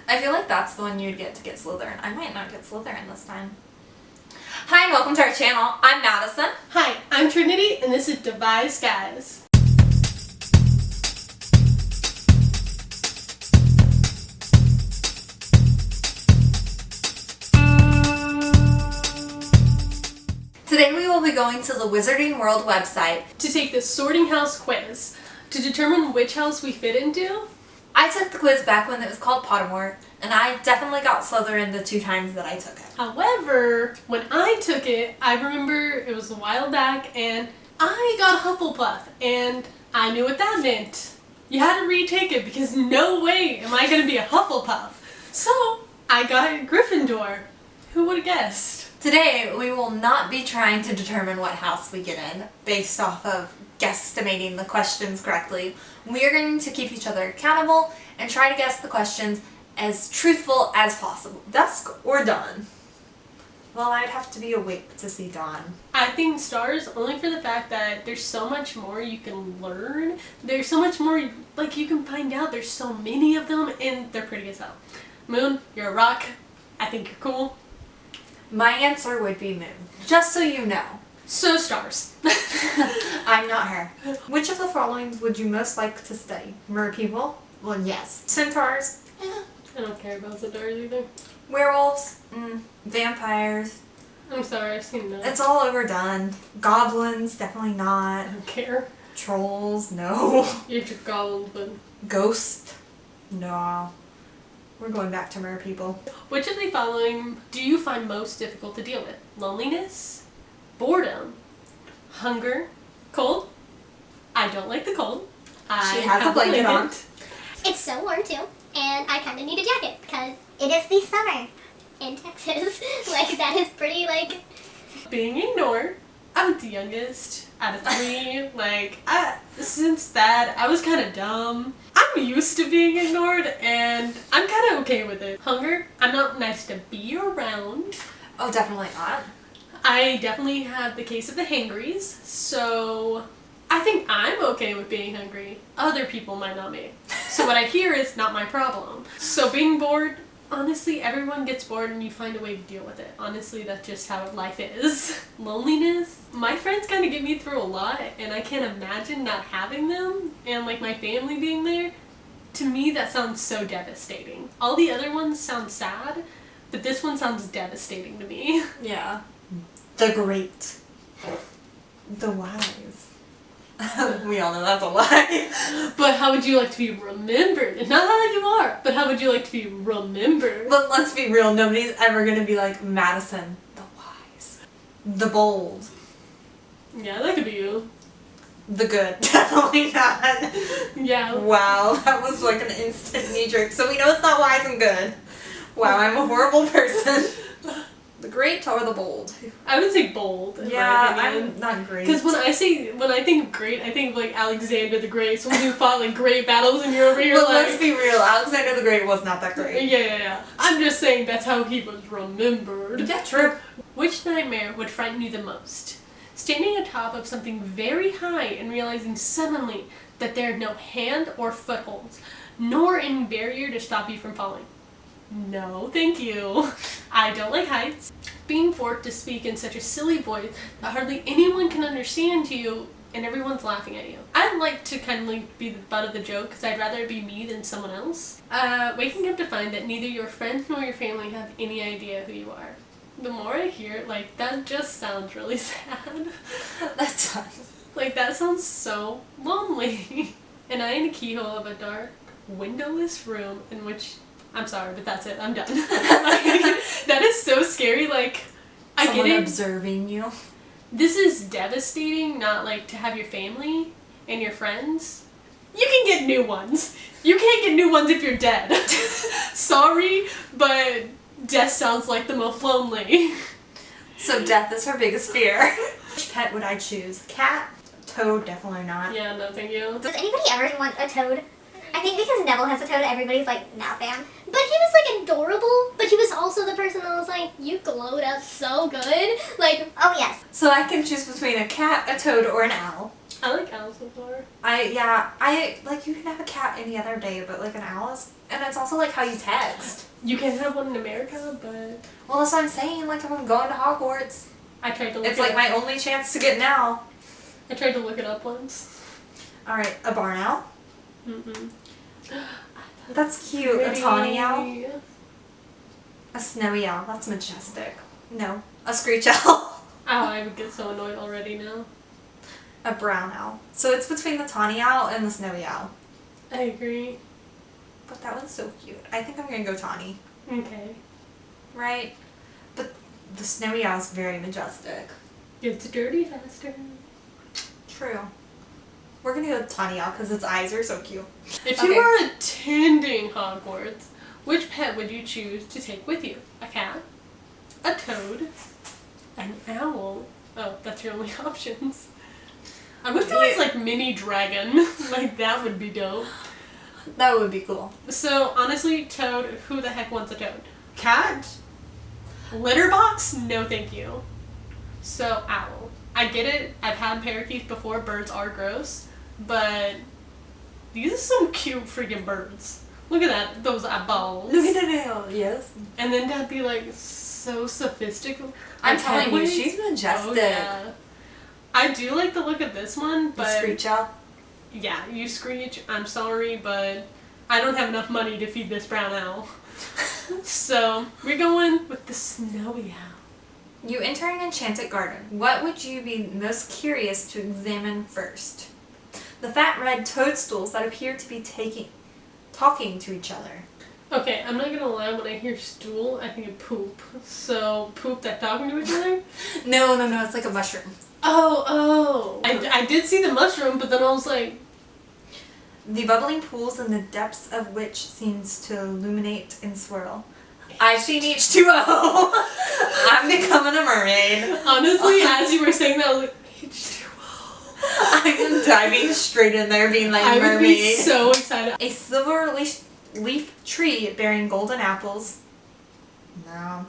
I feel like that's the one you'd get to get Slytherin. I might not get Slytherin this time. Hi and welcome to our channel. I'm Madison. Hi, I'm Trinity and this is Devised Guys. Today we will be going to the Wizarding World website To take the sorting house quiz to determine which house we fit into. I took the quiz back when it was called Pottermore, and I definitely got Slytherin the 2 times that I took it. However, when I took it, I remember it was a while back and I got HUFFLEPUFF and I knew what that meant. You had to retake it because no way am I going to be a Hufflepuff. So I got Gryffindor. Who would have guessed? Today we will not be trying to determine what house we get in based off of guesstimating the questions correctly. We are going to keep each other accountable and try to guess the questions as truthful as possible. Dusk or dawn? Well, I'd have to be awake to see dawn. I think stars only for the fact that there's so much more you can learn. There's so much more like you can find out. There's so many of them and they're pretty as hell. Moon, you're a rock. I think you're cool. My answer would be moon. Just so you know. So stars. I'm not her. Which of the following would you most like to study? Mer people? Well, yes. Centaurs? I don't care about the stars either. Werewolves? Vampires? I'm sorry, I've seen that. It's all overdone. Goblins? Definitely not. I don't care. Trolls? No. You're just goblins, but... Ghost? No. We're going back to mer people. Which of the following do you find most difficult to deal with? Loneliness? Boredom? Hunger? Cold? I don't like the cold. She has a blanket on. It's so warm too, and I kind of need a jacket because it is the summer in Texas. Like, that is pretty, like... Being ignored. I was the youngest out of 3. Since that, I was kind of dumb. I'm used to being ignored, and I'm kind of okay with it. Hunger. I'm not nice to be around. Oh, definitely not. I definitely have the case of the hangries, so I think I'm okay with being hungry. Other people might not be. So what I hear is not my problem. So being bored, honestly, everyone gets bored and you find a way to deal with it. Honestly, that's just how life is. Loneliness. My friends kind of get me through a lot, and I can't imagine not having them and like my family being there. To me, that sounds so devastating. All the other ones sound sad, but this one sounds devastating to me. Yeah. The great. The wise. We all know that's a lie. But how would you like to be remembered? Not how you are, but how would you like to be remembered? But let's be real, nobody's ever gonna be like Madison, the wise. The bold. Yeah, that could be you. The good. Definitely not. Yeah. Wow, that was like an instant knee jerk. So we know it's not wise and good. Wow, I'm a horrible person. The great or the bold? I would say bold. In Yeah, my opinion. I'm not great. Because when I think of great, I think of like Alexander the Great, someone who fought like great battles, and you're over here But like. let's be real, Alexander the Great was not that great. Yeah. I'm just saying that's how he was remembered. Yeah, true. Which nightmare would frighten you the most? Standing atop of something very high and realizing suddenly that there are no hand or footholds, nor any barrier to stop you from falling. No, thank you. I don't like heights. Being forced to speak in such a silly voice that hardly anyone can understand you and everyone's laughing at you. I'd like to kind of like be the butt of the joke because I'd rather be me than someone else. Waking up to find that neither your friends nor your family have any idea who you are. The more I hear it, like, that just sounds really sad. That does. Like, that sounds so lonely. And I in the keyhole of a dark, windowless room in which... I'm sorry, but that's it. I'm done. Like, that is so scary. Like, I Someone get it. observing you. This is devastating, not like to have your family and your friends. You can get new ones. You can't get new ones if you're dead. Sorry, but death sounds like the most lonely. So death is her biggest fear. Which pet would I choose? Cat? Toad? Definitely not. Yeah, no, thank you. Does anybody ever want a toad? I think because Neville has a toad, everybody's like, nah fam. But he was like adorable, but he was also the person that was like, you glowed up so good. Like, oh yes. So I can choose between a cat, a toad, or an owl. I like owls so far. I like, you can have a cat any other day, but like an owl is And it's also like how you text. You can have one in America, but Well, that's what I'm saying. Like if I'm going to Hogwarts, I tried to look it's it like up. my only chance to get an owl. I tried to look it up once. All right, a barn owl. Mm-mm. That's cute. A tawny owl. Pretty. A snowy owl. That's majestic. No, a screech owl. Oh, I would get so annoyed already now. A brown owl. So it's between the tawny owl and the snowy owl. I agree. But that one's so cute. I think I'm gonna go tawny. Okay. Right? But the snowy owl's very majestic. It's dirty faster. True. We're gonna go with tawny owl because its eyes are so cute. If Okay. you were attending Hogwarts, which pet would you choose to take with you? A cat? A toad? An owl? Oh, that's your only options. I would do this like mini dragon. Like that would be dope. That would be cool. So honestly, toad, who the heck wants a toad? Cat? Litter box? No thank you. So owl. I get it, I've had parakeets before, birds are gross, but these are some cute freaking birds. Look at that, those eyeballs. Look at the nail. Yes. And then that'd be like so sophisticated. I'm Like, telling you, headways. she's majestic. Oh, yeah. I do like the look of this one, The but screech owl. yeah, you screech. I'm sorry, but I don't have enough money to feed this brown owl. So we're going with the snowy owl. You enter an enchanted garden. What would you be most curious to examine first? The fat red toadstools that appear to be talking to each other. Okay, I'm not gonna lie, when I hear stool, I think of poop. So, poop that talking to each other? No, it's like a mushroom. Oh. I did see the mushroom, but then I was like, The bubbling pools in the depths of which seems to illuminate and swirl. I've seen H2O. I'm becoming a mermaid. honestly, as you were saying that, I was like, H2O. I'm diving straight in there being like I mermaid. would be so excited. A silver leaf tree bearing golden apples. No.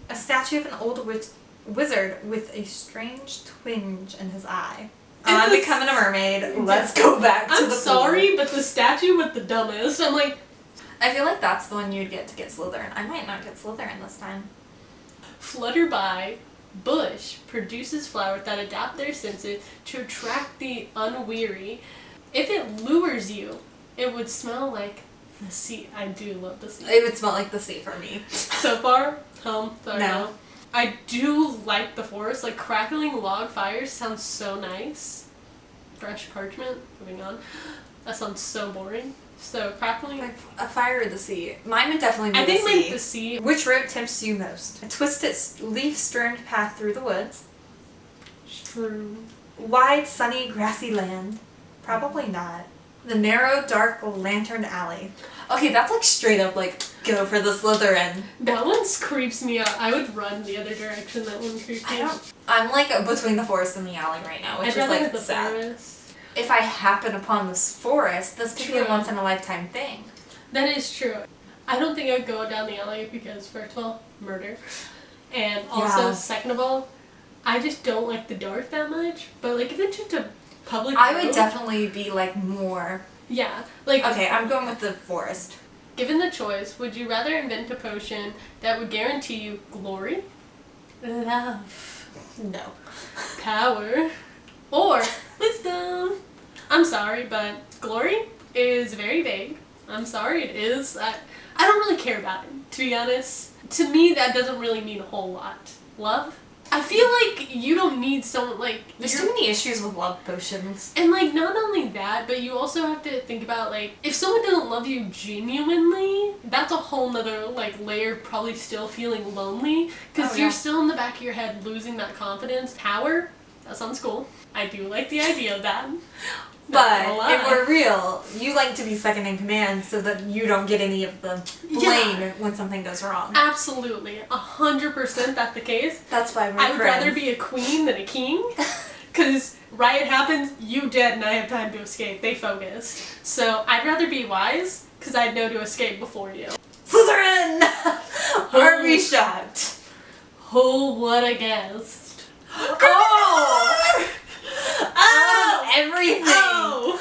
A statue of an old wizard with a strange twinge in his eye. I'm becoming a mermaid. Let's go back to I'm the sorry, pool. but the statue with the dumbest, I'm like, I feel like that's the one you'd get to get Slytherin. I might not get Slytherin this time. Flutterby bush produces flowers that adapt their senses to attract the unweary. If it lures you, it would smell like the sea. I do love the sea. It would smell like the sea for me. So far, sorry, No. I do like the forest. Like crackling log fires sounds so nice. Fresh parchment. Moving on. That sounds so boring. So crackling. Like a fire or the sea. Mine would definitely be I think the sea. like the sea. Which route tempts you most? A twisted leaf-strewn path through the woods. True. Wide, sunny, grassy land. Probably not. The narrow, dark lantern alley. Okay, that's like straight up like go for the Slytherin. That one creeps me out. I would run the other direction. That one creeps me out. I'm like between the forest and the alley right now, which I'd is rather like have the sad. forest. If I happen upon this forest, this could be a True. once in a lifetime thing. That is true. I don't think I'd go down the alley because, first of all, murder. And also, Yeah. second of all, I just don't like the dark that much. But, like, if it's just a public I would road- definitely be like more. Yeah. Like, Okay, I'm going with the forest. given the choice, would you rather invent a potion that would guarantee you glory, love, No. power, or wisdom? I'm sorry, but glory is very vague. I'm sorry, it is. I don't really care about it, to be honest. To me, that doesn't really mean a whole lot. Love? I feel like you don't need someone like... There's you're- too many issues with love potions. And, like, not only that, but you also have to think about, like, if someone doesn't love you genuinely, that's a whole nother, like, layer of probably still feeling lonely. Because Oh, you're yeah. still in the back of your head losing that confidence. Power? That sounds cool. I do like the idea of that. But Not gonna lie. if we're real, you like to be second in command so that you don't get any of the blame Yeah. when something goes wrong. Absolutely. 100% that's the case. That's why we're I would friends. rather be a queen than a king. Because riot happens, you dead, and I have time to escape. They focused. So I'd rather be wise, because I'd know to escape before you. Slytherin! Are we shocked? Oh, what a guest. Oh! Oh! Everything! Oh!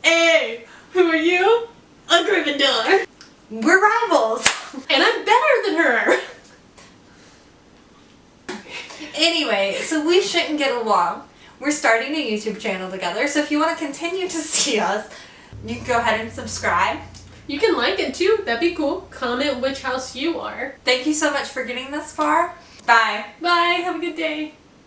Hey! Who are you? A Gryffindor. We're rivals. And I'm better than her. Anyway, so we shouldn't get along. We're starting a YouTube channel together, so if you want to continue to see us, you can go ahead and subscribe. You can like it too, that'd be cool. Comment which house you are. Thank you so much for getting this far. Bye. Bye, have a good day.